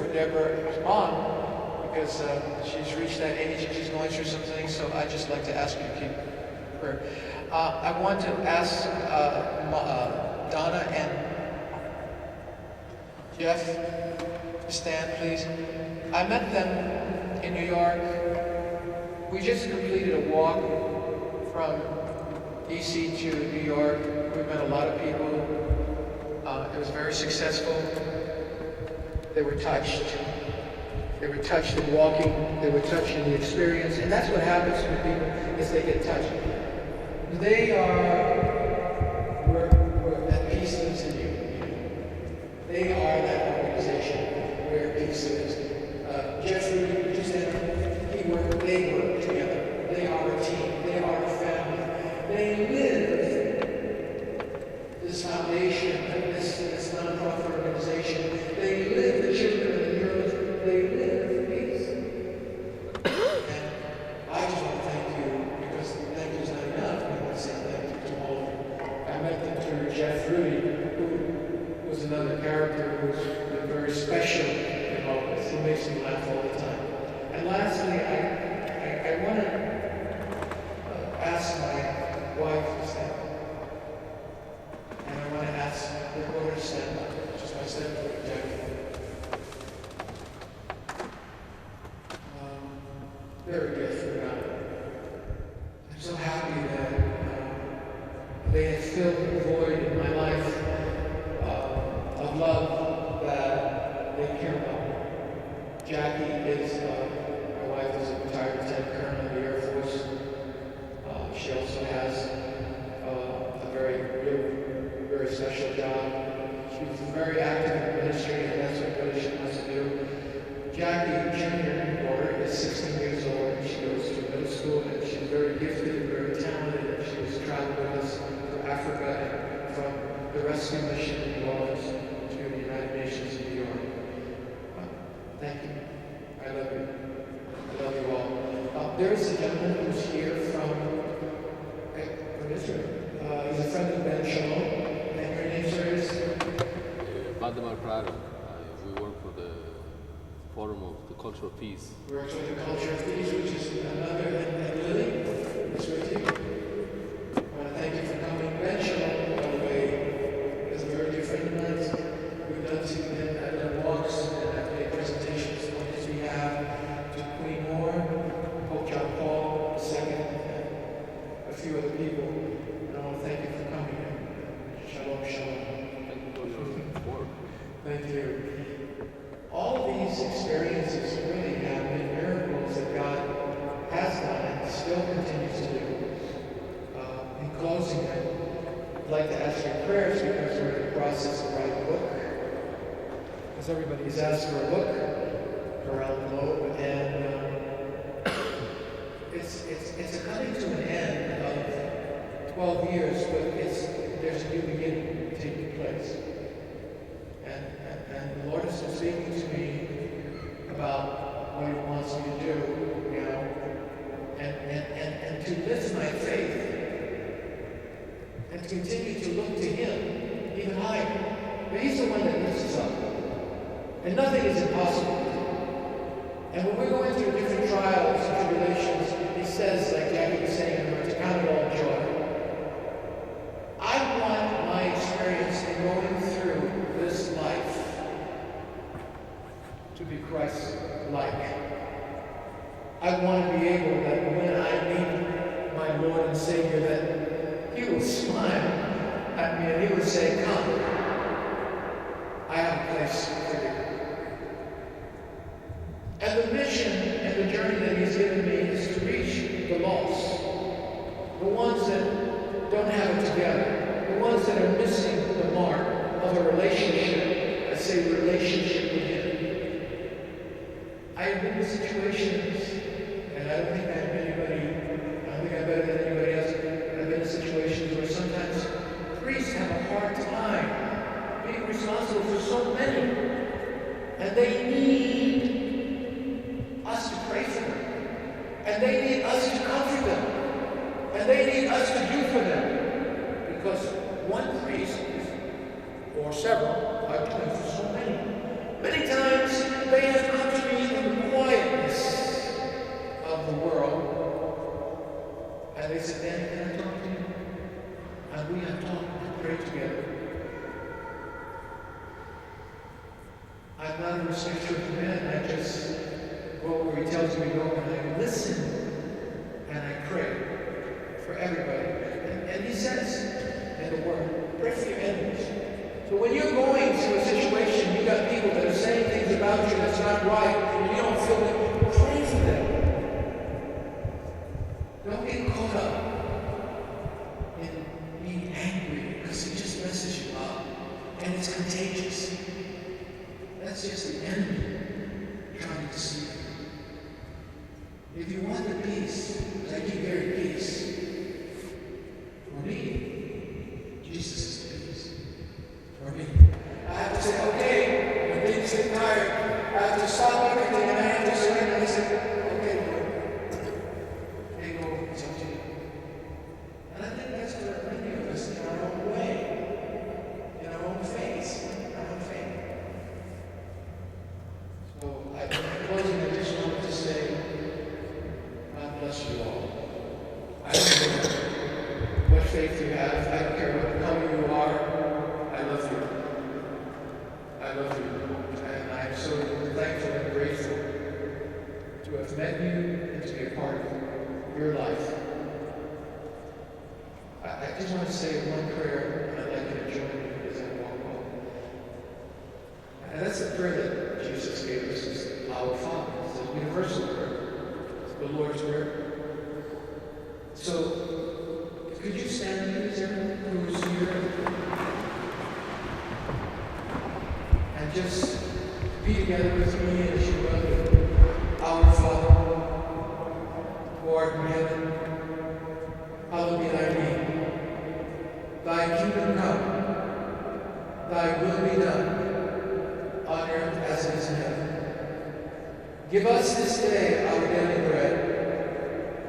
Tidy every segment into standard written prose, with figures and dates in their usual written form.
for Deborah's mom because she's reached that age and she's going through some things. So I'd just like to ask you to keep prayer. I want to ask Donna and Jeff to stand, please. I met them in New York. We just completed a walk from DC to New York. We met a lot of people. It was very successful. They were touched. They were touched in walking. They were touched in the experience. And that's what happens with people, is they get touched. They are where peace lives in you. They are that organization where peace lives. Jeffrey, they work together. They are a team. They are a family. They live this foundation, this nonprofit organization. They live the children and the girls. They live peace. And I just want to thank you, because thank you is not enough. I want to say thank you to all of you. I met them through Jeff Rudy, who was another character who's been very special in all this. He makes me laugh all the time. And lastly, I want to ask my wife to stand up. And I want to ask her daughter to stand up. Just my stepdaughter, Jackie. Very good for God. I'm so happy that they have filled the void in my life of love that they care about. Jackie is, my wife is a retired lieutenant colonel in the Air Force. She also has a very special job. She's very active in ministry, and that's what really she wants to do. Jackie, junior daughter, is 16 years old, and she goes to middle school, and she's very gifted and very talented, and she was traveling with us to Africa and from the rescue mission in New Orleans to the United Nations in New York. Thank you. I love you. I love you all. There is a gentleman who's here from Israel. He's a friend of Ben Shalom, and your name, sir, is? Valdemar Prado. We work for the Forum of the Culture of Peace. We work for the Culture of Peace, which is another, and Lily is with you. I want to thank you for coming. Ben Shalom, by the way, is a very good friend of mine. We've done together, I've done walks, and I've made presentations on his behalf to Queen Moore, Pope John Paul II, and a few other people. And I want to thank you for coming. Shalom, shalom. Thank you for your support. Thank you. All of these experiences really have been miracles that God has done and still continues to do. In closing, I'd like to ask your prayers because we're in the process of writing a book. Because everybody's asked for a book around the globe, and it's a coming to an end of 12 years, but there's a new beginning taking place. And the Lord has been speaking to me about what He wants me to do, you know, and to lift my faith and to continue to look to Him even higher. But He's the one that lifts us up, and nothing is impossible. And when we're going through different trials and tribulations, He says, like Jackie was saying, to count it all joy. I want my experience in going through this life to be Christ-like. I want to be able that when I meet my Lord and Savior, that He will smile at me and He will say, "Come, I have a place for you." And the mission and the journey that He's given me is to reach the lost, the ones that don't have it together, the ones that are missing the mark of a relationship. I say relationship with Him. I have been in situations, and I don't think I'm better than anybody else, but I've been in situations where sometimes priests have a hard time being responsible for so many, and they need us to pray for them, and they need us to comfort them, and they need us to do for them, because one priest or several are doing for so many. Many times they I'm not a respecter of men. I just go where he tells me to go, and I listen, and I pray for everybody. And he says in the Word, pray for your enemies. So when you're going through a situation, you got people that are saying things about you that's not right, and you don't feel it, pray for them. Don't get caught up in being angry, because it just messes you up, and it's contagious. That's just the enemy trying to deceive you. If you want the peace, I give very peace. For me, Jesus is the peace. For me, I have to say, okay, when things get tired, I have to stop everything and I have to surrender. I say, okay, Lord, hey, Lord, it's up to you. And I think that's for many of us in our own way, in our own faith, our own faith. So, in closing, I just wanted to say, God bless you all. I don't care what faith you have. I don't care what color you are. I love you. I love you. And I'm so thankful and grateful to have met you and to be a part of your life. I just want to say one prayer, and I'd like you to join me as I walk home. And that's the prayer that Jesus gave us, is our Father. It's a universal prayer, the Lord's Prayer. So, could you stand, please, everyone who's here, and just be together with me as you will. Our Father, who art in heaven, hallowed be thy name. Thy kingdom come, thy will be done, on earth as it is in heaven. Give us this day our daily bread,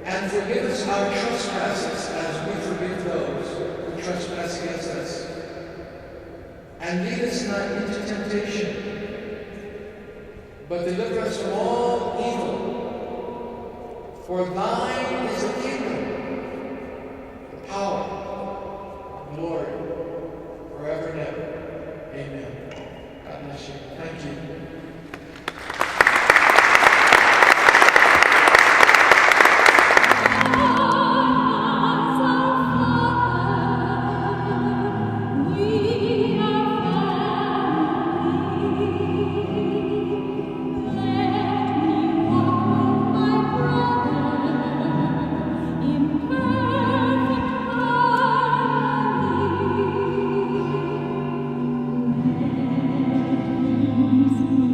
and forgive us our trespasses as we forgive those who trespass against us. And lead us not into temptation, but deliver us from all evil. For thine is the kingdom, the power, the glory, forever and ever. Amen. God bless you. Thank you. Thank you.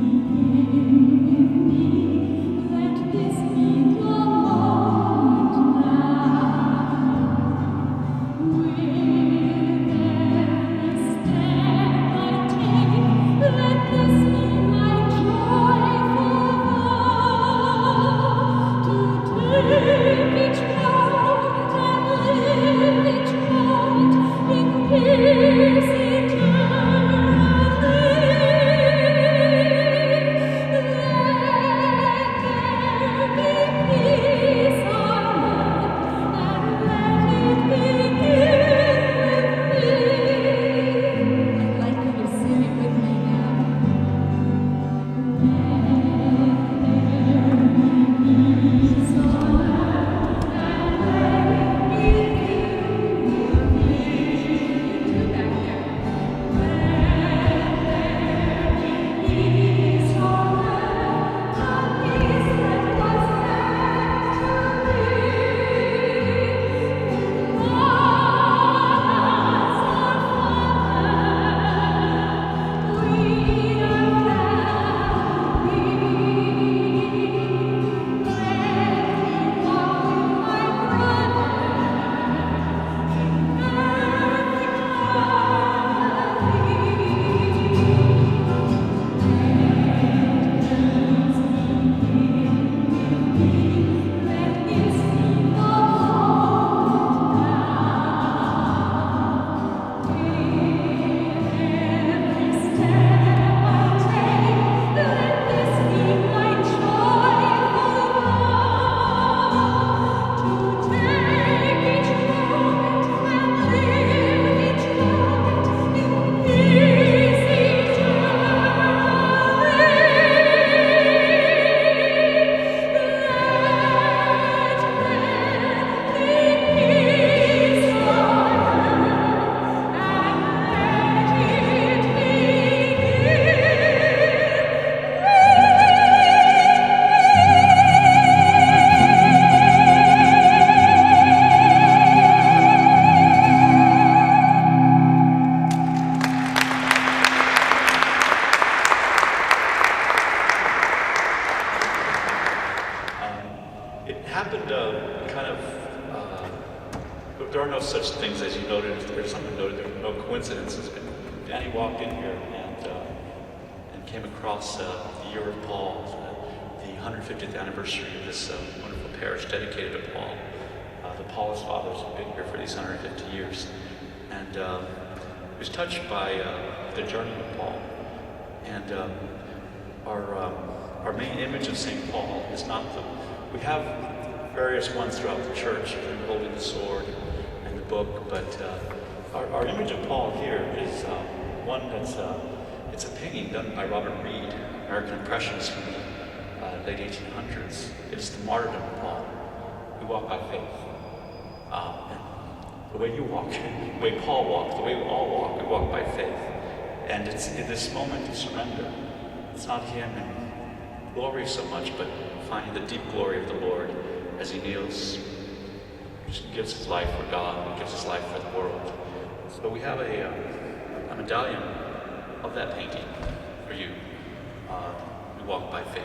happened there are no such things as you noted. There's something noted. There are no coincidences. But Danny walked in here and came across the year of Paul, the 150th anniversary of this wonderful parish dedicated to Paul. The Paulist fathers have been here for these 150 years, and he was touched by the journey of Paul. And our main image of St. Paul is not we have various ones throughout the church, him holding the sword and the book, but our image of Paul here is one it's a painting done by Robert Reed, American Impressionist from the late 1800s. It's the martyrdom of Paul. We walk by faith. And the way you walk, the way Paul walked, the way we all walk, we walk by faith. And it's in this moment of surrender. It's not him in glory so much, but finding the deep glory of the Lord as he kneels, he gives his life for God, he gives his life for the world. So we have a medallion of that painting for you. We walk by faith.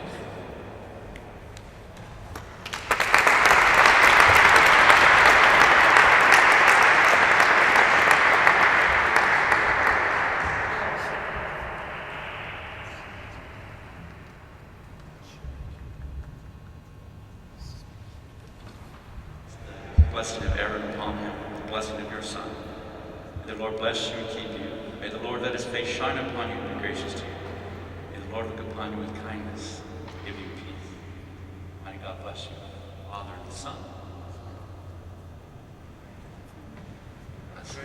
Blessing of Aaron upon him, the blessing of your son. May the Lord bless you and keep you. May the Lord let his face shine upon you and be gracious to you. May the Lord look upon you with kindness and give you peace. May God bless you, the Father and the Son. Bless you.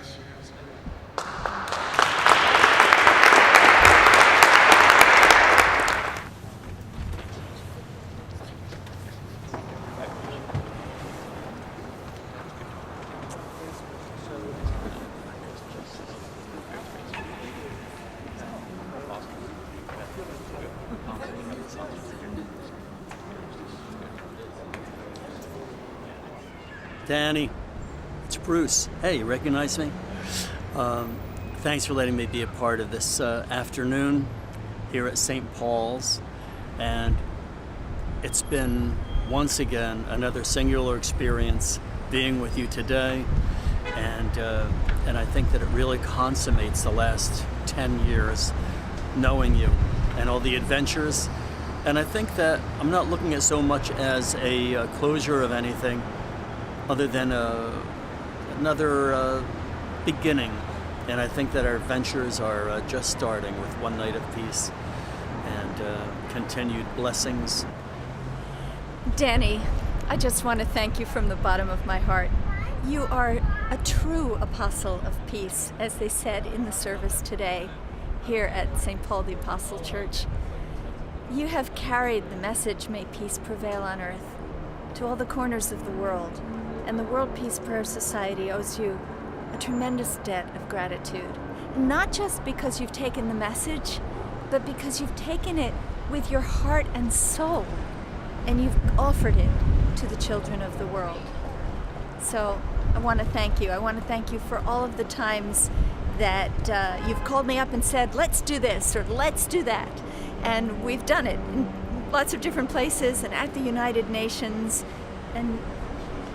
Danny, it's Bruce. Hey, you recognize me? Thanks for letting me be a part of this afternoon here at St. Paul's. And it's been, once again, another singular experience being with you today. And I think that it really consummates the last 10 years knowing you and all the adventures. And I think that I'm not looking at so much as a closure of anything other than another beginning. And I think that our ventures are just starting with one night of peace and continued blessings. Danny, I just want to thank you from the bottom of my heart. You are a true apostle of peace, as they said in the service today here at St. Paul the Apostle Church. You have carried the message, may peace prevail on earth, to all the corners of the world. And the World Peace Prayer Society owes you a tremendous debt of gratitude. Not just because you've taken the message, but because you've taken it with your heart and soul, and you've offered it to the children of the world. So I want to thank you. I want to thank you for all of the times that you've called me up and said, let's do this or let's do that. And we've done it in lots of different places and at the United Nations. And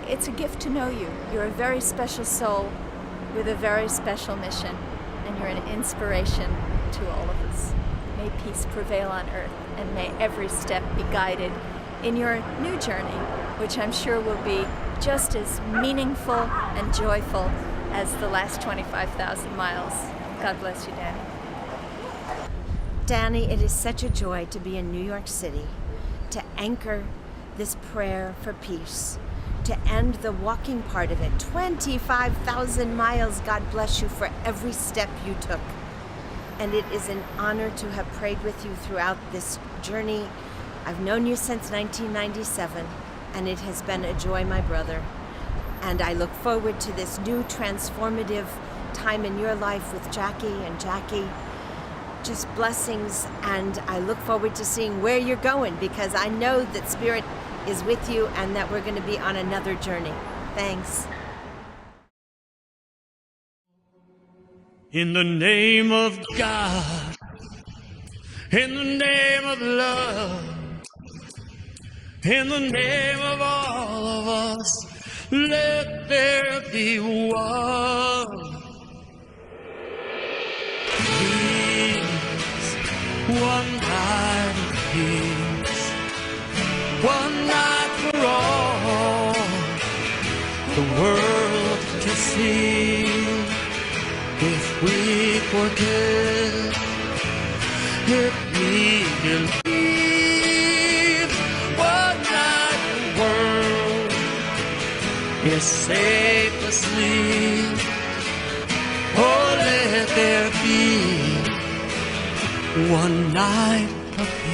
it's a gift to know you. You're a very special soul with a very special mission, and you're an inspiration to all of us. May peace prevail on earth, and may every step be guided in your new journey, which I'm sure will be just as meaningful and joyful as the last 25,000 miles. God bless you, Danny. Danny, it is such a joy to be in New York City, to anchor this prayer for peace, to end the walking part of it. 25,000 miles, God bless you for every step you took. And it is an honor to have prayed with you throughout this journey. I've known you since 1997, and it has been a joy, my brother. And I look forward to this new transformative time in your life with Jackie and Jackie. Just blessings, and I look forward to seeing where you're going, because I know that Spirit is with you and that we're going to be on another journey. Thanks. In the name of God, in the name of love, In the name of all of us, let there be one. Peace, one night of peace, one night for all the world to see. If we forget, if we believe, one night the world is safe asleep. Oh, let there be one night of peace.